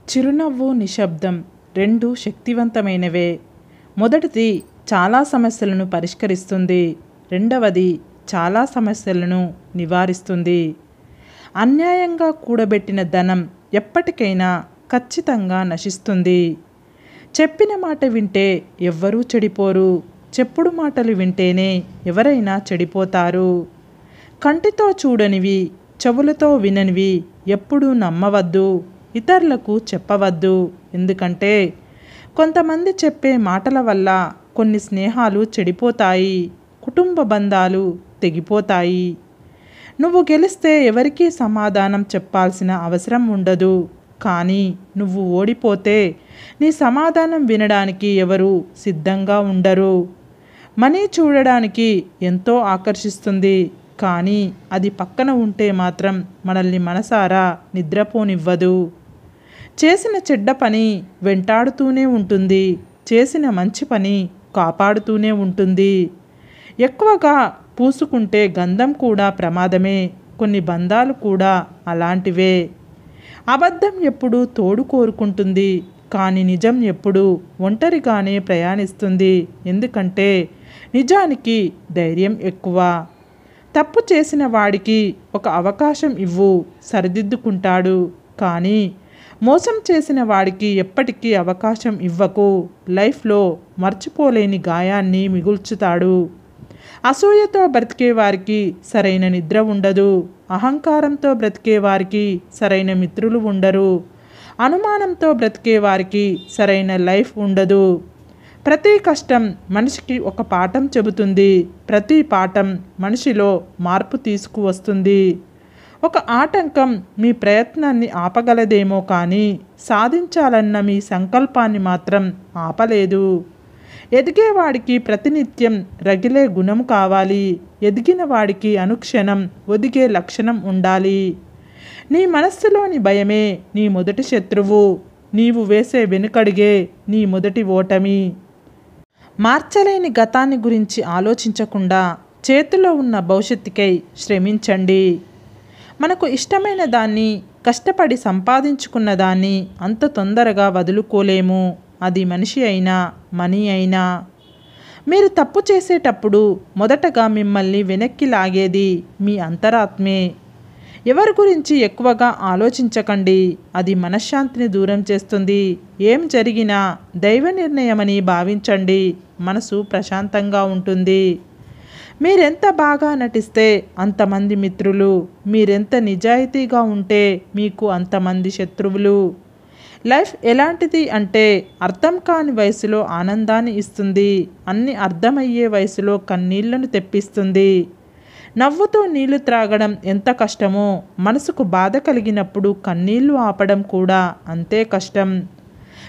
చిరునవ్వు, నిశ్శబ్దం రెండు శక్తివంతమైనవే. మొదటిది చాలా సమస్యలను పరిష్కరిస్తుంది. రెండవది చాలా సమస్యలను నివారిస్తుంది. అన్యాయంగా కూడబెట్టిన ధనం ఎప్పటికైనా ఖచ్చితంగా నశిస్తుంది. చెప్పిన మాట వింటే ఎవ్వరూ చెడిపోరు. చెప్పుడు మాటలు వింటేనే ఎవరైనా చెడిపోతారు. కంటితో చూడనివి, చెవులతో విననివి ఎప్పుడూ నమ్మవద్దు. ఇతరులకు చెప్పవద్దు. ఎందుకంటే కొంతమంది చెప్పే మాటల వల్ల కొన్ని స్నేహాలు చెడిపోతాయి. కుటుంబ బంధాలు తెగిపోతాయి. నువ్వు గెలిస్తే ఎవరికీ సమాధానం చెప్పాల్సిన అవసరం ఉండదు. కానీ నువ్వు ఓడిపోతే నీ సమాధానం వినడానికి ఎవరు సిద్ధంగా ఉండరు. మనీ చూడడానికి ఎంతో ఆకర్షిస్తుంది. కానీ అది పక్కన ఉంటే మాత్రం మనల్ని మనసారా నిద్రపోనివ్వదు. చేసిన చెడ్డ పని వెంటాడుతూనే ఉంటుంది. చేసిన మంచి పని కాపాడుతూనే ఉంటుంది. ఎక్కువగా పూసుకుంటే గంధం కూడా ప్రమాదమే. కొన్ని బంధాలు కూడా అలాంటివే. అబద్ధం ఎప్పుడు తోడు కోరుకుంటుంది. కానీ నిజం ఎప్పుడు ఒంటరిగానే ప్రయాణిస్తుంది. ఎందుకంటే నిజానికి ధైర్యం ఎక్కువ. తప్పు చేసిన వాడికి ఒక అవకాశం ఇవ్వు, సరిదిద్దుకుంటాడు. కానీ మోసం చేసిన వాడికి ఎప్పటికీ అవకాశం ఇవ్వకు. లైఫ్లో మర్చిపోలేని గాయాన్ని మిగుల్చుతాడు. అసూయతో బ్రతికే వారికి సరైన నిద్ర ఉండదు. అహంకారంతో బ్రతికే వారికి సరైన మిత్రులు ఉండరు. అనుమానంతో బ్రతికే వారికి సరైన లైఫ్ ఉండదు. ప్రతి కష్టం మనిషికి ఒక పాఠం చెబుతుంది. ప్రతి పాఠం మనిషిలో మార్పు తీసుకువస్తుంది. ఒక ఆటంకం మీ ప్రయత్నాన్ని ఆపగలదేమో కానీ సాధించాలన్న మీ సంకల్పాన్ని మాత్రం ఆపలేదు. ఎదిగేవాడికి ప్రతినిత్యం రగిలే గుణం కావాలి. ఎదిగిన వాడికి అనుక్షణం ఒదిగే లక్షణం ఉండాలి. నీ మనస్సులోని భయమే నీ మొదటి శత్రువు. నీవు వేసే వెనుకడిగే నీ మొదటి ఓటమి. మార్చలేని గతాన్ని గురించి ఆలోచించకుండా చేతిలో ఉన్న భవిష్యత్తుకై శ్రమించండి. మనకు ఇష్టమైన దాన్ని, కష్టపడి సంపాదించుకున్న దాన్ని అంత తొందరగా వదులుకోలేము. అది మనిషి అయినా, మనీ అయినా. మీరు తప్పు చేసేటప్పుడు మొదటగా మిమ్మల్ని వెనక్కి లాగేది మీ అంతరాత్మే. ఎవరి గురించి ఎక్కువగా ఆలోచించకండి. అది మనశ్శాంతిని దూరం చేస్తుంది. ఏం జరిగినా దైవ నిర్ణయమని భావించండి. మనసు ప్రశాంతంగా ఉంటుంది. మీరెంత బాగా నటిస్తే అంతమంది మిత్రులు. మీరెంత నిజాయితీగా ఉంటే మీకు అంతమంది శత్రువులు. లైఫ్ ఎలాంటిది అంటే అర్థం కాని వయసులో ఆనందాన్ని ఇస్తుంది. అన్ని అర్థమయ్యే వయసులో కన్నీళ్లను తెప్పిస్తుంది. నవ్వుతో నీళ్లు త్రాగడం ఎంత కష్టమో మనసుకు బాధ కలిగినప్పుడు కన్నీళ్లు ఆపడం కూడా అంతే కష్టం.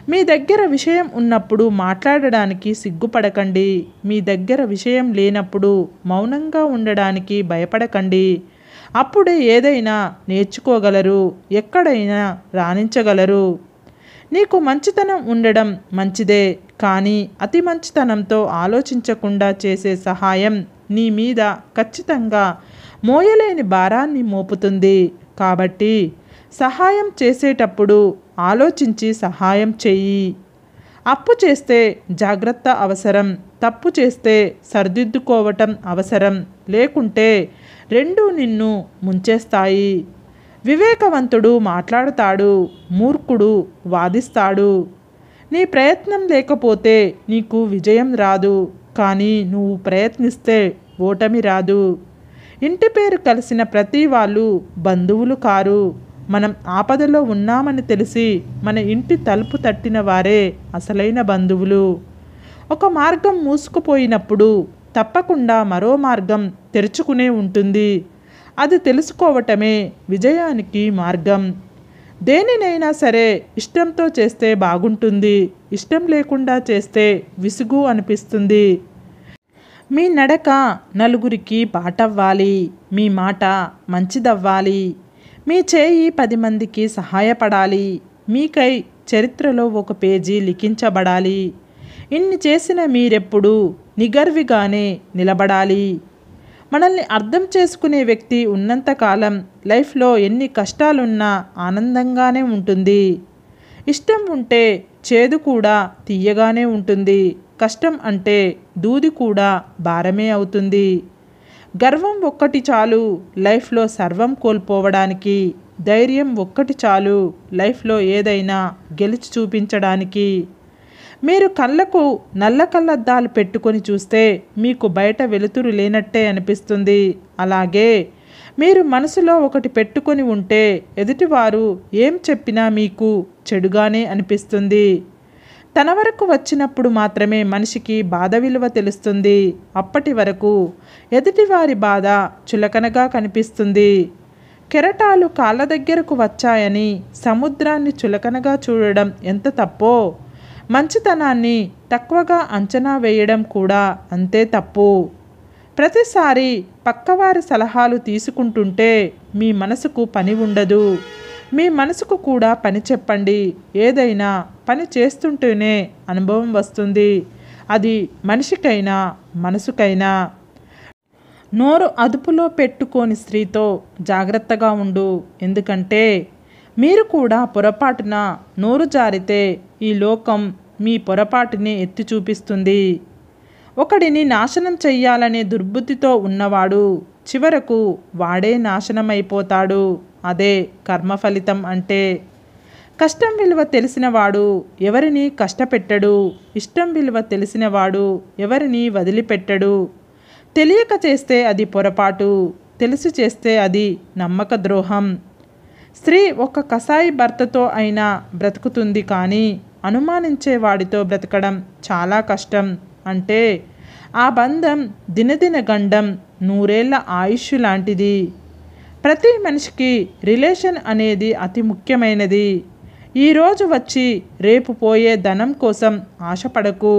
మీ దగ్గర విషయం ఉన్నప్పుడు మాట్లాడడానికి సిగ్గుపడకండి. మీ దగ్గర విషయం లేనప్పుడు మౌనంగా ఉండడానికి భయపడకండి. అప్పుడే ఏదైనా నేర్చుకోగలరు, ఎక్కడైనా రాణించగలరు. నీకు మంచితనం ఉండడం మంచిదే. కానీ అతి మంచితనంతో ఆలోచించకుండా చేసే సహాయం నీ మీద ఖచ్చితంగా మోయలేని భారాన్ని మోపుతుంది. కాబట్టి సహాయం చేసేటప్పుడు ఆలోచించి సహాయం చెయ్యి. అప్పు చేస్తే జాగ్రత్త అవసరం. తప్పు చేస్తే సరిదిద్దుకోవటం అవసరం. లేకుంటే రెండూ నిన్ను ముంచేస్తాయి. వివేకవంతుడు మాట్లాడుతాడు, మూర్ఖుడు వాదిస్తాడు. నీ ప్రయత్నం లేకపోతే నీకు విజయం రాదు. కానీ నువ్వు ప్రయత్నిస్తే ఓటమి రాదు. ఇంటి పేరు కలిసిన ప్రతి వాళ్ళు బంధువులు కారు. మనం ఆపదలో ఉన్నామని తెలిసి మన ఇంటి తలుపు తట్టిన వారే అసలైన బంధువులు. ఒక మార్గం మూసుకుపోయినప్పుడు తప్పకుండా మరో మార్గం తెరుచుకునే ఉంటుంది. అది తెలుసుకోవటమే విజయానికి మార్గం. దేనినైనా సరే ఇష్టంతో చేస్తే బాగుంటుంది. ఇష్టం లేకుండా చేస్తే విసుగు అనిపిస్తుంది. మీ నడక నలుగురికి బాటవ్వాలి. మీ మాట మంచిదవ్వాలి. మీ చేయి 10 మందికి సహాయపడాలి. మీకై చరిత్రలో ఒక పేజీ లిఖించబడాలి. ఇన్ని చేసిన మీరెప్పుడు నిగర్విగానే నిలబడాలి. మనల్ని అర్థం చేసుకునే వ్యక్తి ఉన్నంతకాలం లైఫ్లో ఎన్ని కష్టాలున్నా ఆనందంగానే ఉంటుంది. ఇష్టం ఉంటే చేదు కూడా తీయగానే ఉంటుంది. కష్టం అంటే దూది కూడా భారమే అవుతుంది. గర్వం ఒక్కటి చాలు లైఫ్లో సర్వం కోల్పోవడానికి. ధైర్యం ఒక్కటి చాలు లైఫ్లో ఏదైనా గెలిచి చూపించడానికి. మీరు కళ్ళకు నల్ల కళ్ళద్దాలు పెట్టుకొని చూస్తే మీకు బయట వెలుతురు లేనట్టే అనిపిస్తుంది. అలాగే మీరు మనసులో ఒకటి పెట్టుకొని ఉంటే ఎదుటివారు ఏం చెప్పినా మీకు చెడుగానే అనిపిస్తుంది. తన వరకు వచ్చినప్పుడు మాత్రమే మనిషికి బాధ విలువ తెలుస్తుంది. అప్పటి వరకు ఎదుటివారి బాధ చులకనగా కనిపిస్తుంది. కెరటాలు కాళ్ళ దగ్గరకు వచ్చాయని సముద్రాన్ని చులకనగా చూడడం ఎంత తప్పో, మంచితనాన్ని తక్కువగా అంచనా వేయడం కూడా అంతే తప్పు. ప్రతిసారి పక్కవారి సలహాలు తీసుకుంటుంటే మీ మనసుకు పని ఉండదు. మీ మనసుకు కూడా పని చెప్పండి. ఏదైనా పని చేస్తుంటేనే అనుభవం వస్తుంది. అది మనిషికైనా మనసుకైనా. నోరు అదుపులో పెట్టుకోని స్త్రీతో జాగ్రత్తగా ఉండు. ఎందుకంటే మీరు కూడా పొరపాటున నోరు జారితే ఈ లోకం మీ పొరపాటుని ఎత్తి చూపిస్తుంది. ఒకడిని నాశనం చెయ్యాలనే దుర్బుద్ధితో ఉన్నవాడు చివరకు వాడే నాశనమైపోతాడు. అదే కర్మ ఫలితం అంటే. కష్టం విలువ తెలిసినవాడు ఎవరిని కష్టపెట్టడు. ఇష్టం విలువ తెలిసినవాడు ఎవరిని వదిలిపెట్టడు. తెలియక చేస్తే అది పొరపాటు, తెలిసి చేస్తే అది నమ్మక ద్రోహం. స్త్రీ ఒక కసాయి భర్తతో అయినా బ్రతుకుతుంది, కానీ అనుమానించే వాడితో బ్రతకడం చాలా కష్టం. అంటే ఆ బంధం దినదిన గండం, 100 ఏళ్ల ఆయుష్ లాంటిది. ప్రతి మనిషికి రిలేషన్ అనేది అతి ముఖ్యమైనది. ఈరోజు వచ్చి రేపు పోయే ధనం కోసం ఆశపడకు.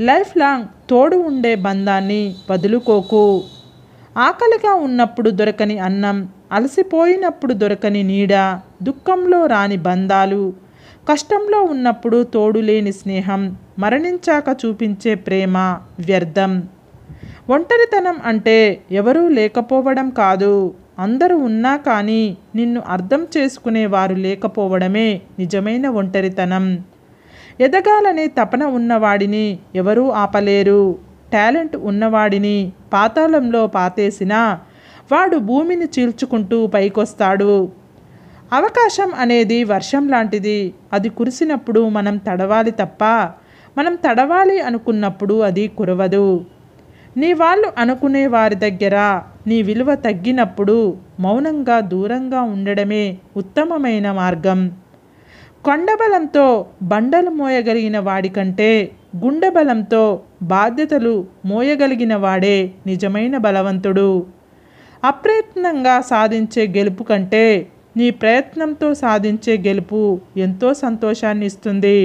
లైఫ్ లాంగ్ తోడు ఉండే బంధాన్ని వదులుకోకు. ఆకలిగా ఉన్నప్పుడు దొరకని అన్నం, అలసిపోయినప్పుడు దొరకని నీడ, దుఃఖంలో రాని బంధాలు, కష్టంలో ఉన్నప్పుడు తోడు లేని స్నేహం, మరణించాక చూపించే ప్రేమ వ్యర్థం. ఒంటరితనం అంటే ఎవరూ లేకపోవడం కాదు, అందరూ ఉన్నా కానీ నిన్ను అర్థం చేసుకునేవారు లేకపోవడమే నిజమైన ఒంటరితనం. ఎదగాలనే తపన ఉన్నవాడిని ఎవరూ ఆపలేరు. టాలెంట్ ఉన్నవాడిని పాతాళంలో పాతేసినా వాడు భూమిని చీల్చుకుంటూ పైకొస్తాడు. అవకాశం అనేది వర్షం లాంటిది. అది కురిసినప్పుడు మనం తడవాలి తప్ప మనం తడవాలి అనుకున్నప్పుడు అది కురవదు. నీ వాళ్ళు అనుకునే వారి దగ్గర నీ విలువ తగ్గినప్పుడు మౌనంగా దూరంగా ఉండడమే ఉత్తమమైన మార్గం. కొండబలంతో బండలు మోయగలిగిన వాడికంటే గుండె బలంతో బాధ్యతలు మోయగలిగిన వాడే నిజమైన బలవంతుడు. అప్రయత్నంగా సాధించే గెలుపు కంటే నీ ప్రయత్నంతో సాధించే గెలుపు ఎంతో సంతోషాన్ని ఇస్తుంది.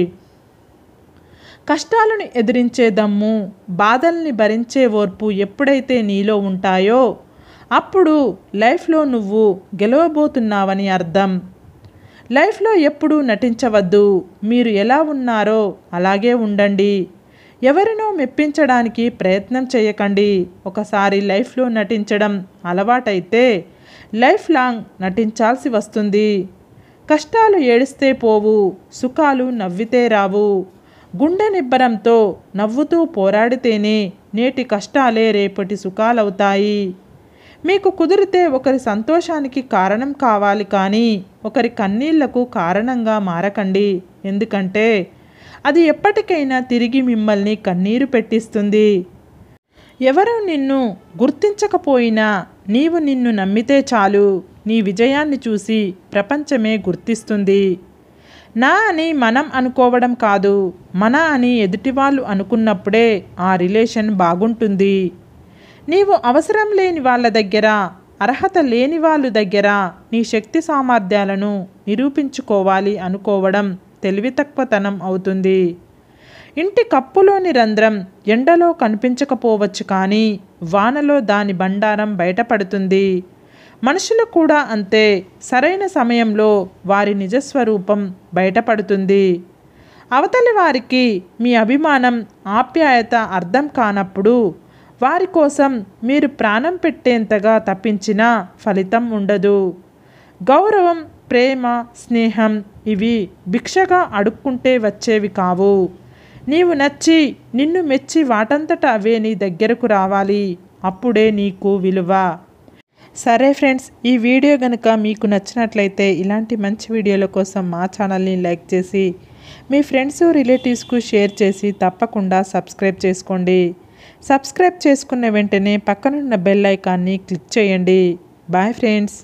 కష్టాలను ఎదిరించే దమ్ము, బాధల్ని భరించే ఓర్పు ఎప్పుడైతే నీలో ఉంటాయో అప్పుడు లైఫ్లో నువ్వు గెలవబోతున్నావని అర్థం. లైఫ్లో ఎప్పుడూ నటించవద్దు. మీరు ఎలా ఉన్నారో అలాగే ఉండండి. ఎవరినో మెప్పించడానికి ప్రయత్నం చేయకండి. ఒకసారి లైఫ్లో నటించడం అలవాటైతే లైఫ్ లాంగ్ నటించాల్సి వస్తుంది. కష్టాలు ఏడిస్తే పోవు, సుఖాలు నవ్వితే రావు. గుండె నిబ్బరంతో నవ్వుతూ పోరాడితేనే నేటి కష్టాలే రేపటి సుఖాలవుతాయి. మీకు కుదిరితే ఒకరి సంతోషానికి కారణం కావాలి, కానీ ఒకరి కన్నీళ్లకు కారణంగా మారకండి. ఎందుకంటే అది ఎప్పటికైనా తిరిగి మిమ్మల్ని కన్నీరు పెట్టిస్తుంది. ఎవరూ నిన్ను గుర్తించకపోయినా నీవు నిన్ను నమ్మితే చాలు. నీ విజయాన్ని చూసి ప్రపంచమే గుర్తిస్తుంది. నా అని మనం అనుకోవడం కాదు, మన అని ఎదుటివాళ్ళు అనుకున్నప్పుడే ఆ రిలేషన్ బాగుంటుంది. నీవు అవసరం లేని వాళ్ళ దగ్గర, అర్హత లేని వాళ్ళ దగ్గర నీ శక్తి సామర్థ్యాలను నిరూపించుకోవాలి అనుకోవడం తెలివి తక్కువతనం అవుతుంది. ఇంటి కప్పులోని రంధ్రం ఎండలో కనిపించకపోవచ్చు, కానీ వానలో దాని బండారం బయటపడుతుంది. మనుషులు కూడా అంతే. సరైన సమయంలో వారి నిజస్వరూపం బయటపడుతుంది. అవతలి వారికి మీ అభిమానం, ఆప్యాయత అర్థం కానప్పుడు వారి కోసం మీరు ప్రాణం పెట్టేంతగా తప్పించినా ఫలితం ఉండదు. గౌరవం, ప్రేమ, స్నేహం ఇవి భిక్షగా అడుక్కుంటే వచ్చేవి కావు. నీవు నచ్చి, నిన్ను మెచ్చి వాటంతట అవే నీ దగ్గరకు రావాలి. అప్పుడే నీకు విలువ. సరే ఫ్రెండ్స్, ఈ వీడియో కనుక మీకు నచ్చినట్లయితే ఇలాంటి మంచి వీడియోల కోసం మా ఛానల్ని లైక్ చేసి మీ ఫ్రెండ్స్, రిలేటివ్స్కు షేర్ చేసి తప్పకుండా సబ్స్క్రైబ్ చేసుకోండి. సబ్స్క్రైబ్ చేసుకున్న వెంటనే పక్కనున్న బెల్ ఐకాన్ని క్లిక్ చేయండి. Bye friends.